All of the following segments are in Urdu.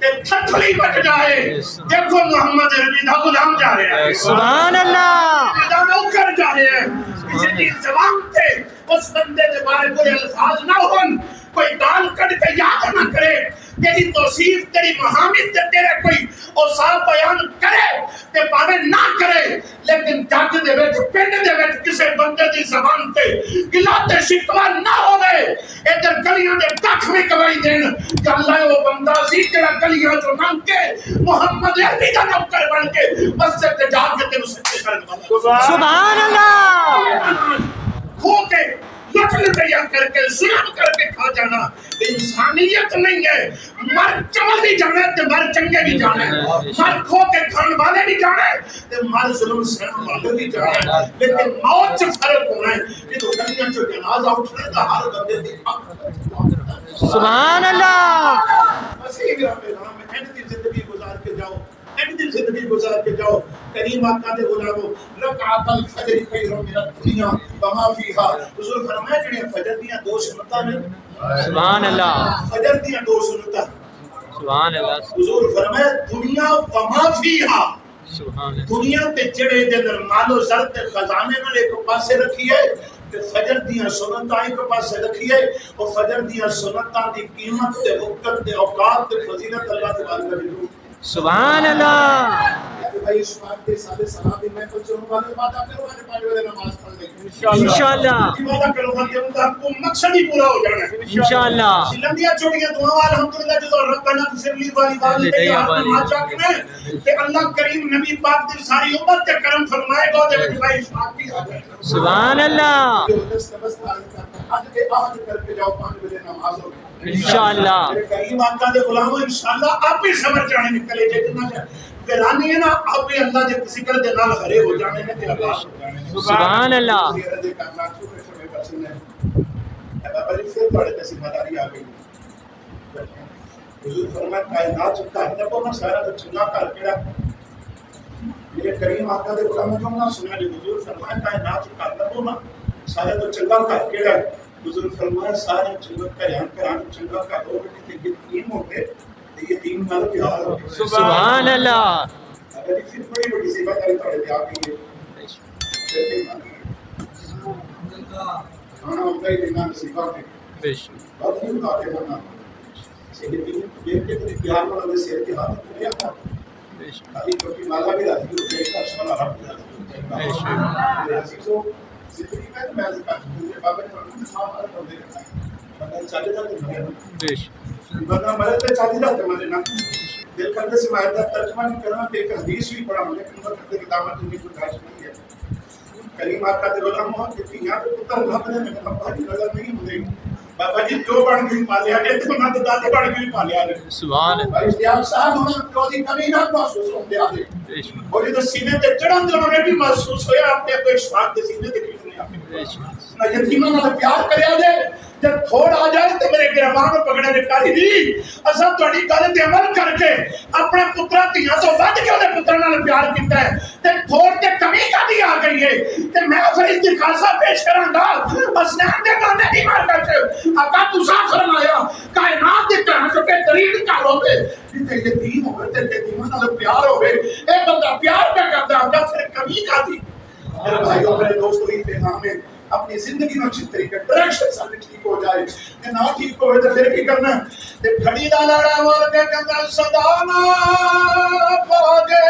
تے تھتھلی بچ جائے دیکھو محمد عربی دا غلام جا رہے ہیں سبحان اللہ دا نوکر جا رہے ہیں کسی کی زبان تے اس بندے دے بارے کوئی الفاظ نہ ہون کوئی گال کٹ کے یاد نہ کرے تیری توصیف تیری محامد تے تیرے کوئی اوصاف بیان کرے تے پاوے نہ کرے لیکن جگ دے وچ پنڈ دے وچ کسے بندے دی زبان تے گلا تے شکوہ نہ ہوے ادھر گلیاں دے ککھ وی گواہی دین کہ اللہ وہ بندہ سی جڑا گلیاں چوں لنگ کے محمد عربی دا نوکر بن کے مسجد تے جا کے تے سچے کرن والا سبحان اللہ کھو کے لٹ لٹیا کر کے ظلم کر کے کھا جانا انسانیت نہیں ہے مر چمل بھی جانا ہے تے مر چنگے بھی جانا ہے مر کھو کے کھان والے بھی جانا ہے تے مر ظلم سہن والے بھی جانا ہے لیکن موت سے فرق ہونا ہے کہ تو گلیاں چوں جنازہ اٹھنے دا ہر بندے دی سبحان اللہ مسیح میرا پیغام ہے اینڈ دی زندگی گزار کے جاؤ اینڈ دی زندگی گزار کے جاؤ کریم آقا دے غلامو رکعت الفجر خیر من الدنیا وما فیہا حضور فرمایا کہ فجر دیاں دو سنتاں نے سبحان اللہ فجر دیاں دو سنتاں سبحان اللہ حضور فرمایا دنیا وما فیہا سبحان دنیا تے جڑے دے اندر مال و زر تے خزانے نال ایک پاسے رکھیے تے فجر دیاں سنتاں ایک پاسے رکھیے اور فجر دیاں سنتاں دی قیمت تے وقت تے اوقات تے فضیلت اللہ تبارک و تعالی سبحان اللہ بھائی اس بات کے سارے سلام دی محفل سے ہونے والے وعدہ کرو کہ 5 بجے نماز پڑھ لیں انشاءاللہ وعدہ کرو کہ ان کا کو مقصد ہی پورا ہو جانا ہے انشاءاللہ لمبیاں چوڑیاں دعاواں الحمدللہ جو ربنا اغفر لی والی والدی نماز چاہتے کہ اللہ کریم نبی پاک دی ساری امت تے کرم فرمائے گا تے بھائی اس بات کی آگے سبحان اللہ آج کے آج کر کے جاؤ 5 بجے نماز ہو انشاءاللہ کریم آقا دے غلاموں انشاءاللہ آپ ہی صبر جانے نکلے جے جتنا ویرانی ہے نا آپ ہی اللہ دے ذکر دے نال ہرے ہو جانے نے تے اللہ ہو جانے سبحان اللہ بابا جی پھر بڑے تے ذمہ داری آ گئی حضور فرمایا کائنات کا نبو نہ سارا تو چنا کر کے میرے کریم آقا دے غلاموں جو نہ سنا جو حضور فرمایا کائنات کا نبو نہ سارا تو چنگا کر کے حضور فرمایا سارے چنگا کراں چنگا کر دو کہ یتیم ہو گئے یتیم نال پیار ہو سبحان اللہ اگر پھر بڑی بڑی ذمہ داری تھوڑے تے آ گئی ہے کھانا ہوتا ہی دینا نصیبہ کے بے شک بہت ہی بتا کے بنا صحیح دین دیکھ کے تیری پیار والا دے صحت کی حالت کو لیا تھا بے شک خالی کیونکہ مالا بھی راضی ہو جائے گا شالا رب بے شک میرے عزیزو زندگی میں میں ذکر کروں بابا نے فرمایا صاحب ہر بندے کا بندہ چلے جاتے مرے بے شک بندہ مرے تے چلے جاتے مرے نا دل کرتے سے میں ترجمہ نہیں کرنا تے ایک حدیث بھی پڑھا مجھے کہ کرتے کتابت کی کوئی داعش نہیں ہے کریم آقا دے غلام محمد کی یہاں پہ پتر رب نے میرے بابا جی نظر نہیں ملے بابا جی جو بن گئی پالیا گئے تو نہ دادے بن گئی پالیا گئے سبحان اللہ بھائی اشتیاق صاحب ہونا کیوں دی کمی نہ محسوس ہوں دیا دے بے شک اور یہ سینے تے چڑھن دے انہیں بھی محسوس ہویا اپنے اپنے اشفاق دے سینے تے کھیلنے آپ بے شک نہ یتیمہ نہ پیار کریا دے جب تھوڑ آ جائے تو میرے گربان پکڑے نکالی دی اصلا تھوڑی گل تے عمل کر کے اپنا پترا تیاں تو ود کے انہیں پتر نال پیار کیتا ہے تے تھوڑ تے کمی کا دی آ گئی ہے تے میں پھر اس دی خاصا پیش کروں گا اسنان دے گانے نہیں مار کرتے آقا تسا فرمایا کائنات دے کہاں جو کہ ترین کا ہوئے جتے یتیم ہوئے تے یتیمہ نال پیار ہوئے اے بندہ پیار پہ کرتا ہے پھر کمی کا دی میرے بھائیو میرے دوستو ہی پیغام ہے اپنی زندگی میں اچھی طریقے ڈائریکشن ساتھ ٹھیک ہو جائے کہ نہ ٹھیک ہوئے تو پھر کی کرنا تے کھڑی دا لڑا مار کے کہتا صدانا پاگے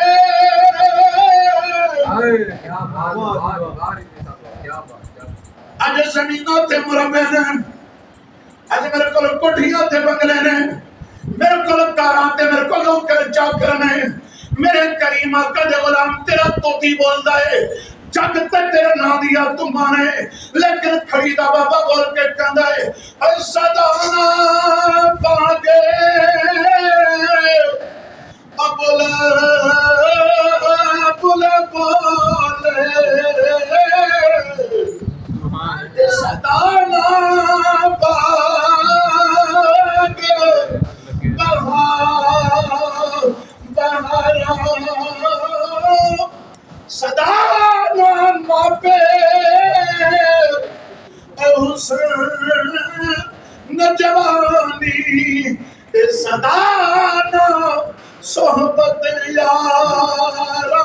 اج زمینوں تے مربے نے اج میرے کو کوٹھیاں تے بنگلے نے میرے کو کاراں تے میرے کو نوکر چاکر نے میرے کریم آقا دے غلام تیرا توتی بولدا ہے جگ تے تیرا نا دیا تم مانے لیکن خریدا بابا بول کے کہندا ہے اے صدانا پاگے بولے بولے بولے صدانا پاگے بہار بہارا صدانا ماپے حسن نجوانی صدانا صحبت یارا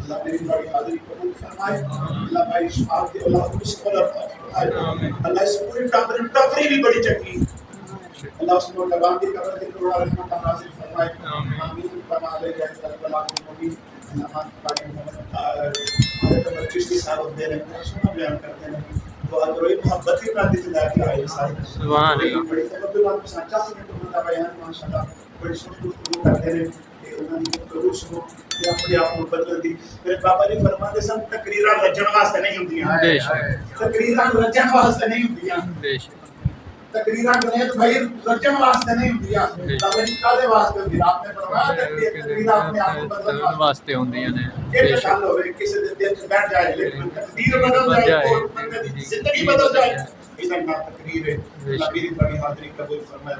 اللہ میری بڑی حاضری قبول فرمائے اللہ بھائی شفاعت کی اولاد کو اس کو عطا فرمائے اللہ اس پوری ٹاپری بھی بڑی چکی اللہ اس کو لگام کی قبر کے توڑا رحمت نازل فرمائے آمین فرما لے جائے اللہ کو نبی نماز پاک محمد حضرت بچیس کی سعادت دے رہے ہیں سنا بیان کرتے ہیں تو ادروئی محبت کی نادی سے لاتی آئے سارے سبحان اللہ بڑی تقبلات کو سانچا سے تو بیان ماشاءاللہ بڑی سن گفتگو کرتے ہیں کہ انہوں نے گفتگو سنو کہ اپنے آپ کو بدل دی میرے بابا جی فرماتے سن تقریرات رجن واسطے نہیں ہوندیاں بے شک تقریرات رجن واسطے نہیں ہوندیاں بے شک تقریرات جو ہے تو بھائی رجن واسطے نہیں ہوندیاں بابا جی کالے واسطے ہوندی آپ نے فرمایا کہ تقریرات اپنے آپ کو بدل واسطے ہوندیاں نے ایک خیال ہوئے کسی دل سے بیٹھ جائے لیکن تقدیر بدل جائے اور زندگی بدل جائے ادھر نہ تقریر ہے اللہ میری بڑی حاضری قبول فرمائے